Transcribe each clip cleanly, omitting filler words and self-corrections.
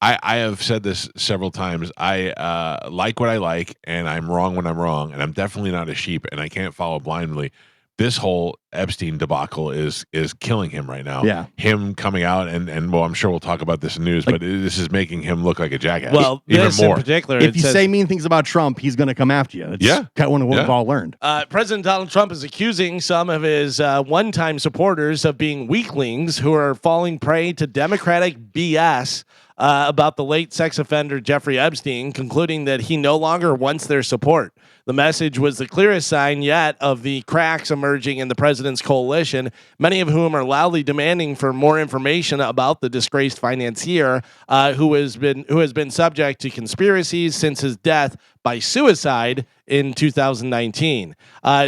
I have said this several times. I like what I like, and I'm wrong when I'm wrong, and I'm definitely not a sheep, and I can't follow blindly. This whole Epstein debacle is killing him right now. Yeah. Him coming out and well, I'm sure we'll talk about this in news, but this is making him look like a jackass. Well, even this more. in particular, If you say mean things about Trump, he's going to come after you. It's kind of what we've all learned. President Donald Trump is accusing some of his one-time supporters of being weaklings who are falling prey to Democratic BS about the late sex offender Jeffrey Epstein, concluding that he no longer wants their support. The message was the clearest sign yet of the cracks emerging in the president's coalition, many of whom are loudly demanding for more information about the disgraced financier who has been subject to conspiracies since his death by suicide in 2019.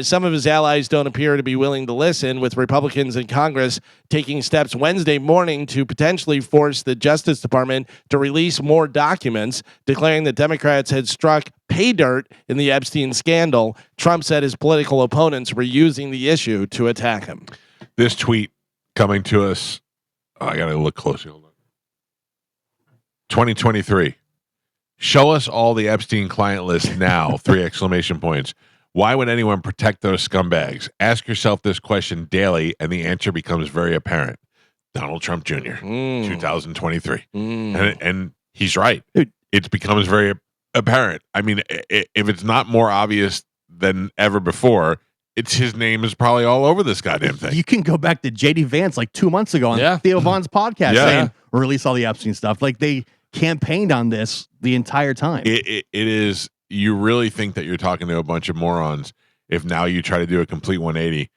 Some of his allies don't appear to be willing to listen, with Republicans in Congress taking steps Wednesday morning to potentially force the Justice Department to release more documents, declaring that Democrats had struck pay dirt in the Epstein scandal. Trump said his political opponents were using the issue to attack him. This tweet coming to us, I got to look closely. Hold on. 2023. Show us all the Epstein client list now, 3 exclamation points. Why would anyone protect those scumbags? Ask yourself this question daily, and the answer becomes very apparent. Donald Trump Jr., 2023. And he's right. It becomes very apparent. I mean, if it's not more obvious than ever before, it's his name is probably all over this goddamn thing. You can go back to J.D. Vance like 2 months ago on Theo Vaughn's podcast saying, release all the Epstein stuff. Like, they campaigned on this the entire time. It is. You really think that you're talking to a bunch of morons if now you try to do a complete 180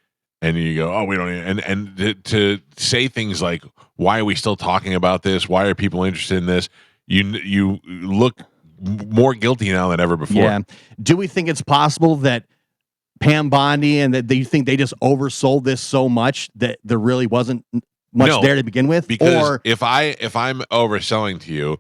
and you go, oh, we don't and to say things like, why are we still talking about this? Why are people interested in this? You look more guilty now than ever before. Yeah. Do we think it's possible that Pam Bondi and that you think they just oversold this so much that there really wasn't much there to begin with? Because or if I'm overselling to you,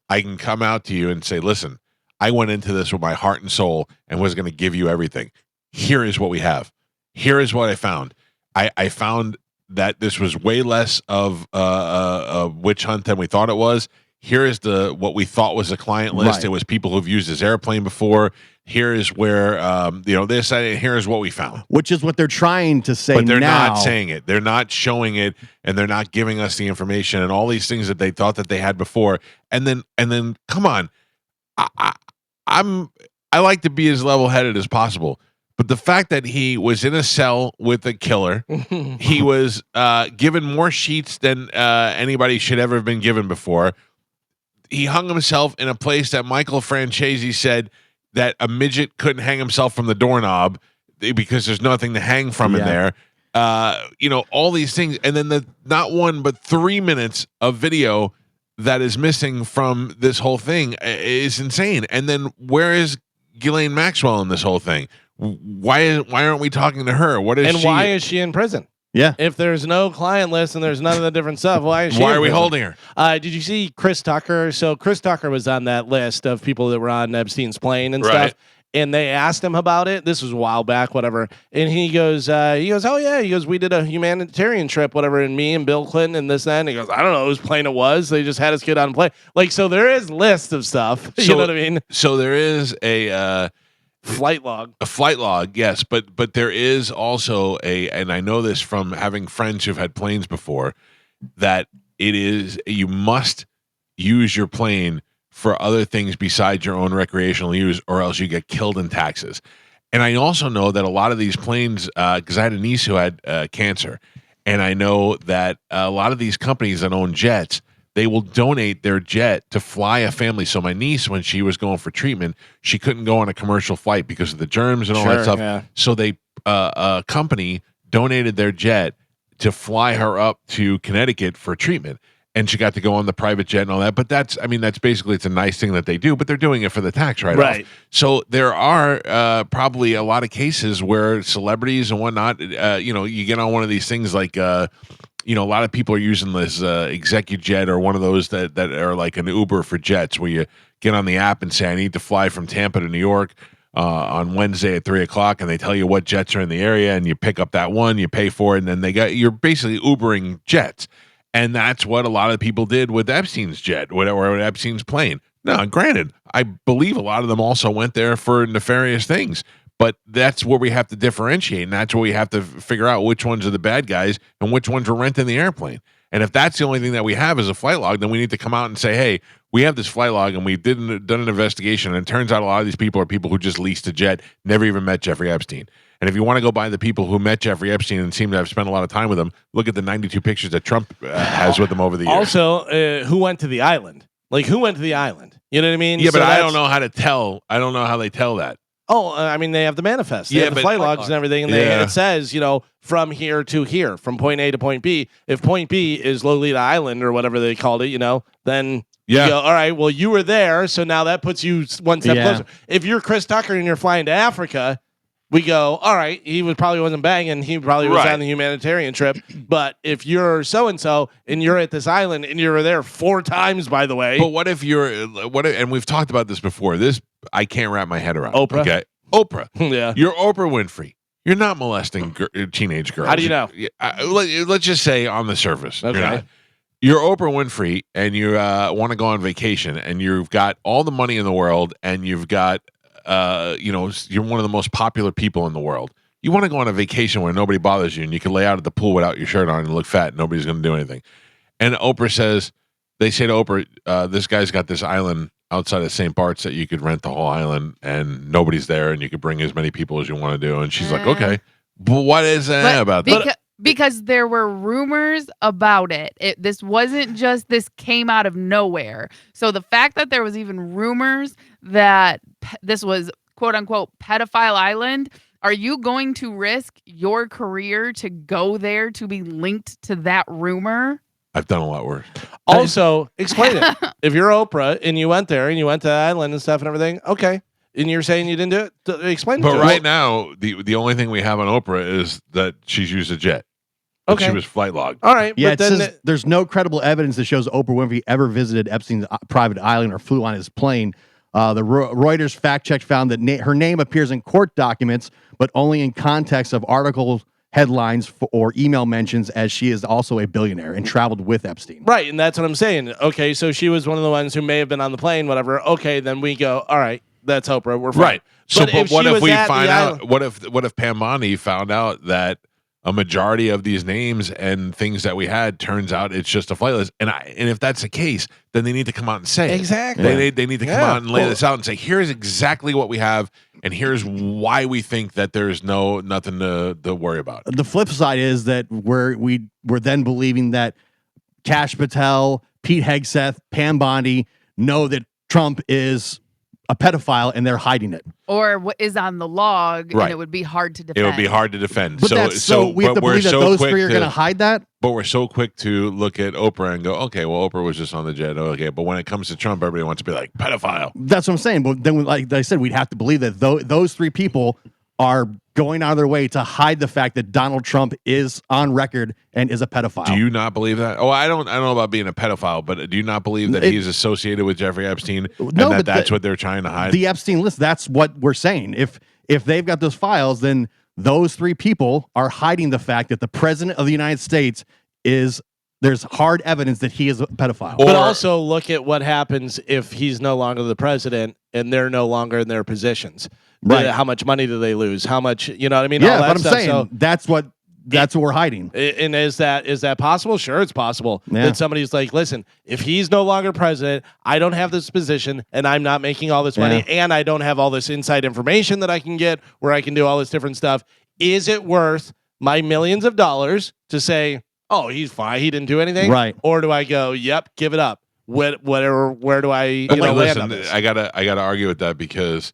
I can come out to you and say, listen, I went into this with my heart and soul and was going to give you everything. Here is what we have. Here is what I found. I found that this was way less of a witch hunt than we thought it was. Here is what we thought was a client list. Right. It was people who've used this airplane before. Here is where this. Here is what we found. Which is what they're trying to say. But they're now. not saying it. They're not showing it, and they're not giving us the information and all these things that they thought that they had before. And then, come on, I like to be as level-headed as possible. But the fact that he was in a cell with a killer, he was given more sheets than anybody should ever have been given before. He hung himself in a place that Michael Francesi said that a midget couldn't hang himself from the doorknob because there's nothing to hang from in there. All these things. And then the not 1 but 3 minutes of video that is missing from this whole thing is insane. And then where is Ghislaine Maxwell in this whole thing? Why aren't we talking to her? What is and she? why is she in prison? Yeah. If there's no client list and there's none of the different stuff, why is she? Why are we holding her? Did you see Chris Tucker? So Chris Tucker was on that list of people that were on Epstein's plane and stuff. And they asked him about it. This was a while back, whatever. And he goes, oh yeah. He goes, we did a humanitarian trip, whatever. And me and Bill Clinton and this and that. And he goes, I don't know whose plane it was. They just had us get on a plane. Like, so there is lists of stuff. You know what I mean? So there is a flight log. A flight log, yes, but there is also and I know this from having friends who've had planes before, that you must use your plane for other things besides your own recreational use, or else you get killed in taxes. And I also know that a lot of these planes, because I had a niece who had cancer, and I know that a lot of these companies that own jets, they will donate their jet to fly a family. So my niece, when she was going for treatment, she couldn't go on a commercial flight because of the germs and all that stuff. Yeah. So a company donated their jet to fly her up to Connecticut for treatment. And she got to go on the private jet and all that. But that's basically, it's a nice thing that they do, but they're doing it for the tax write-off. Right. So there are probably a lot of cases where celebrities and whatnot, you get on one of these things like, a lot of people are using this ExecuJet or one of those that are like an Uber for jets, where you get on the app and say, I need to fly from Tampa to New York on Wednesday at 3:00, and they tell you what jets are in the area, and you pick up that one, you pay for it, and then you're basically Ubering jets. And that's what a lot of people did with Epstein's jet, or with Epstein's plane. Now, granted, I believe a lot of them also went there for nefarious things, but that's where we have to differentiate, and that's where we have to figure out which ones are the bad guys and which ones are renting the airplane. And if that's the only thing that we have is a flight log, then we need to come out and say, hey, we have this flight log and we've done an investigation, and it turns out a lot of these people are people who just leased a jet, never even met Jeffrey Epstein. And if you want to go by the people who met Jeffrey Epstein and seem to have spent a lot of time with him, look at the 92 pictures that Trump has with him over the years. Also, who went to the island? Like, who went to the island? You know what I mean? Yeah, but I don't know how to tell. I don't know how they tell that. Oh, I mean, they have the manifest. They have the flight logs and everything, and it says, from here to here, from point A to point B. If point B is Lolita Island or whatever they called it, then you go, all right, well, you were there, so now that puts you one step closer. If you're Chris Tucker and you're flying to Africa, we go, all right, he probably wasn't banging. He probably was on the humanitarian trip. But if you're so-and-so and you're at this island and you were there 4 times, by the way. But what if and we've talked about this before. This, I can't wrap my head around. Oprah? Okay. Oprah. Yeah. You're Oprah Winfrey. You're not molesting teenage girls. How do you know? Let's just say on the surface. Okay. You're Oprah Winfrey and you want to go on vacation and you've got all the money in the world and you've got you're one of the most popular people in the world. You want to go on a vacation where nobody bothers you and you can lay out at the pool without your shirt on and look fat and nobody's going to do anything. And they say to Oprah, this guy's got this island outside of St. Bart's that you could rent the whole island and nobody's there and you could bring as many people as you want to do. And she's like, okay, but what is that about that? Because there were rumors about it. This wasn't just this came out of nowhere. So the fact that there was even rumors that this was quote unquote pedophile island, are you going to risk your career to go there to be linked to that rumor? I've done a lot worse. Also, explain it. If you're Oprah and you went there and you went to the island and stuff and everything, okay. And you're saying you didn't do it? Explain it to us. But right now, the only thing we have on Oprah is that she's used a jet. Okay. She was flight logged. All right. Yeah, but says there's no credible evidence that shows Oprah Winfrey ever visited Epstein's private island or flew on his plane. The Reuters fact check found that her name appears in court documents, but only in context of articles, headlines, or email mentions, as she is also a billionaire and traveled with Epstein. Right, and that's what I'm saying. Okay, so she was one of the ones who may have been on the plane, whatever. Okay, then we go, all right, that's Oprah. We're fine. Right. So, but what if we find out? Island, what if Pam Bondi found out that a majority of these names and things that we had turns out it's just a flight list? And if that's the case, then they need to come out and say exactly. It. They need to come out and lay this out and say, here's exactly what we have, and here's why we think that there's nothing to worry about. The flip side is that we're then believing that Kash Patel, Pete Hegseth, Pam Bondi know that Trump is a pedophile and they're hiding it, or what is on the log, and it would be hard to defend. It would be hard to defend. But so we have to believe that those three are going to hide that. But we're so quick to look at Oprah and go, okay, well, Oprah was just on the jet. Okay, but when it comes to Trump, everybody wants to be like pedophile. That's what I'm saying. But then, like I said, we'd have to believe that those 3 people are going out of their way to hide the fact that Donald Trump is on record and is a pedophile. Do you not believe that? Oh, I don't know about being a pedophile, but do you not believe that he's associated with Jeffrey Epstein and that's what they're trying to hide? The Epstein list, that's what we're saying. If they've got those files, then those 3 people are hiding the fact that the president of the United States there's hard evidence that he is a pedophile. But also look at what happens if he's no longer the president and they're no longer in their positions. Right. How much money do they lose? How much, you know what I mean? Yeah, all that but I'm stuff. saying So, that's what we're hiding. And is that possible? Sure, it's possible. Yeah. That somebody's like, listen, if he's no longer president, I don't have this position and I'm not making all this money and I don't have all this inside information that I can get where I can do all this different stuff. Is it worth my millions of dollars to say, oh, he's fine, he didn't do anything? Right. Or do I go, yep, give it up? Where do I land on this? I gotta argue with that, because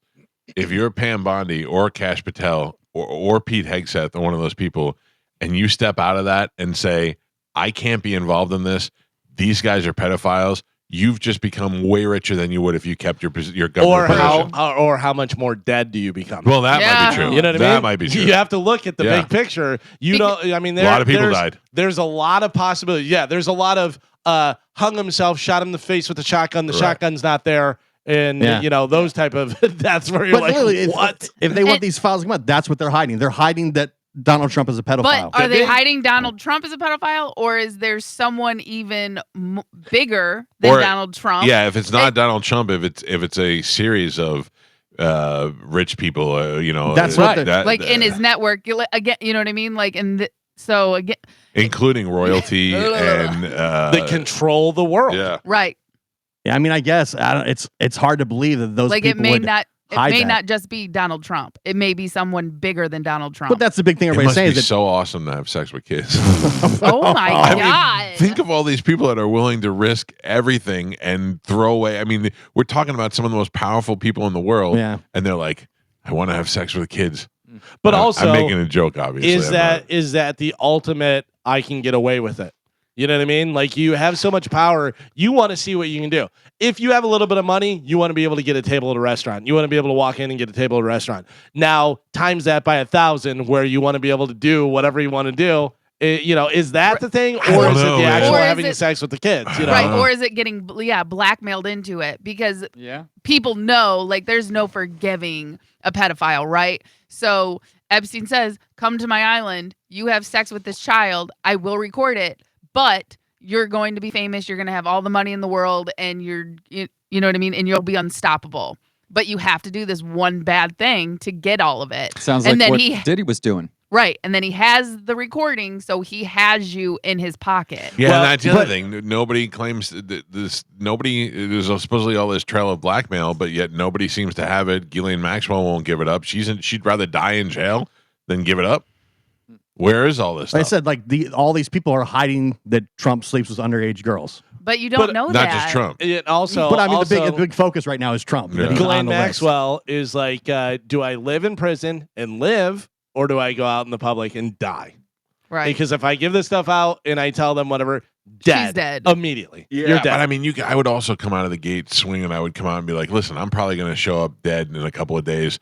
if you're Pam Bondi or Kash Patel or Pete Hegseth or one of those people, and you step out of that and say, I can't be involved in this, these guys are pedophiles, you've just become way richer than you would if you kept your government position. Or how much more dead do you become? Well, that might be true. You know what I mean? That might be true. You have to look at the big picture. You know, I mean, a lot of people died. There's a lot of possibilities. Yeah, there's a lot of hung himself, shot him in the face with a shotgun. The shotgun's not there. And, those type of, that's where you're like, what? If they want these files to come out, that's what they're hiding. They're hiding that Donald Trump as a pedophile. But are they hiding Donald Trump as a pedophile, or is there someone even bigger than Donald Trump? Yeah, if it's not Donald Trump, if it's a series of rich people, That's what in his network again. You know what I mean? Like so again, including royalty and they control the world. Yeah, right. Yeah, I mean, I guess it's hard to believe that those like people it may would not. It hide may that. not just be Donald Trump. It may be someone bigger than Donald Trump. But that's the big thing it everybody's must saying be is that so awesome to have sex with kids. Oh my I mean, God. think of all these people that are willing to risk everything and throw away. I mean, we're talking about some of the most powerful people in the world, and they're like, "I want to have sex with kids." But also, I'm making a joke. Obviously, is that the ultimate? I can get away with it. You know what I mean? Like, you have so much power, you want to see what you can do. If you have a little bit of money, you want to be able to get a table at a restaurant. You want to be able to walk in and get a table at a restaurant. Now, times that by 1,000, where you want to be able to do whatever you want to do. Is that the thing, or is it the actual having sex with the kids? Right, or is it getting blackmailed into it? Because people know, like, there's no forgiving a pedophile, right? So Epstein says, "Come to my island. You have sex with this child. I will record it, but you're going to be famous. You're going to have all the money in the world, and you know what I mean? And you'll be unstoppable. But you have to do this one bad thing to get all of it." Sounds like what Diddy was doing. Right. And then he has the recording, so he has you in his pocket. Yeah, and that's the other thing. Nobody claims this. There's supposedly all this trail of blackmail, but yet nobody seems to have it. Ghislaine Maxwell won't give it up. She'd rather die in jail than give it up. Where is all this stuff? I said, like, all these people are hiding that Trump sleeps with underage girls. But you don't know that. Not just Trump. It also, but I mean, the big focus right now is Trump. Yeah. Ghislaine Maxwell is like, do I live in prison and live, or do I go out in the public and die? Right. Because if I give this stuff out and I tell them whatever, she's dead immediately. Yeah, you're dead. But I mean, I would also come out of the gate swinging. I would come out and be like, "Listen, I'm probably going to show up dead in a couple of days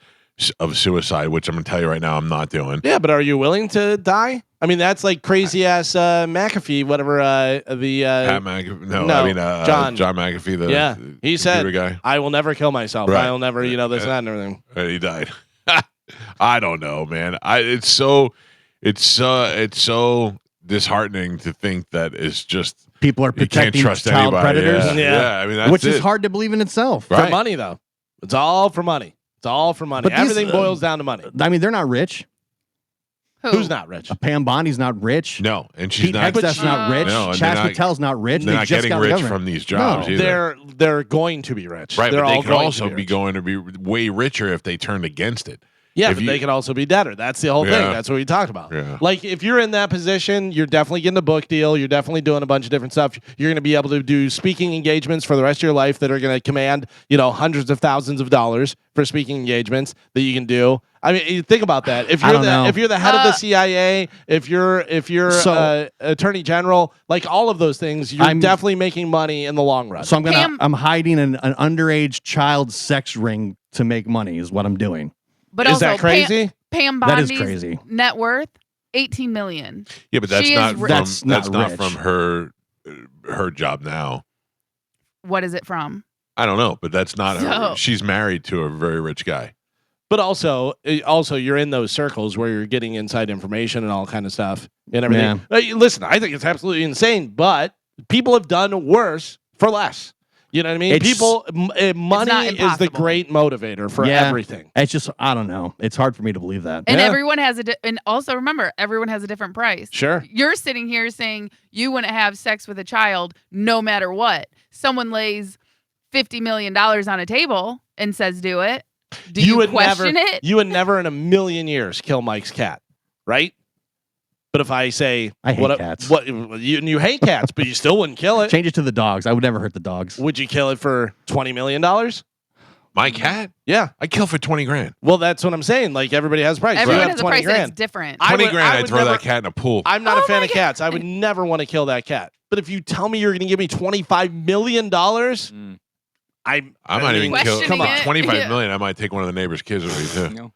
of suicide," which I'm going to tell you right now, I'm not doing. Yeah, but are you willing to die? I mean, that's like crazy ass McAfee, whatever. Pat McAfee. No, I mean John McAfee. He said, guy. "I will never kill myself. Right. I'll never, this and that and everything." And he died. I don't know, man. It's so disheartening to think that it's just people are protecting child predators. Yeah. I mean, that's which is hard to believe in itself. Right. For money, though. It's all for money. It's all for money. But everything boils down to money. I mean, they're not rich. Who's not rich? Pam Bondi's not rich. No, and she's Pete not. Hexteth's not rich. No, Chas Patel's not rich. They're not getting rich from these jobs either. They're going to be rich. Right, they're but all they could also be going to be way richer if they turned against it. Yeah, but they could also be debtor. That's the whole thing. That's what we talked about. Yeah. Like, if you're in that position, you're definitely getting a book deal. You're definitely doing a bunch of different stuff. You're going to be able to do speaking engagements for the rest of your life that are going to command, hundreds of thousands of dollars for speaking engagements that you can do. I mean, you think about that. If you're the head of the CIA, if you're attorney general, like all of those things, you're definitely making money in the long run. So I'm hiding an underage child sex ring to make money is what I'm doing. But is also, that crazy? Pam Bondi's net worth, $18 million. Yeah, but that's not from her job now. What is it from? I don't know, but that's not her. She's married to a very rich guy. But also, you're in those circles where you're getting inside information and all kind of stuff and everything. Yeah. Listen, I think it's absolutely insane, but people have done worse for less. You know what I mean? Money is the great motivator for everything. It's just, I don't know. It's hard for me to believe that. And everyone has and also remember, everyone has a different price. Sure. You're sitting here saying you wouldn't have sex with a child no matter what. Someone lays $50 million on a table and says, do it. Do you question it? You would never in a million years kill Mike's cat, right? But if I say I hate cats, you hate cats, but you still wouldn't kill it. Change it to the dogs. I would never hurt the dogs. Would you kill it for $20 million? My cat? Yeah, I kill for $20,000. Well, that's what I'm saying. Like, everybody has a price. Everyone has a price that's different. $20,000, I'd throw that cat in a pool. I'm not a fan of cats. I would never want to kill that cat. But if you tell me you're going to give me $25 million, I might even kill. Come on, $25 million. I might take one of the neighbor's kids with me too.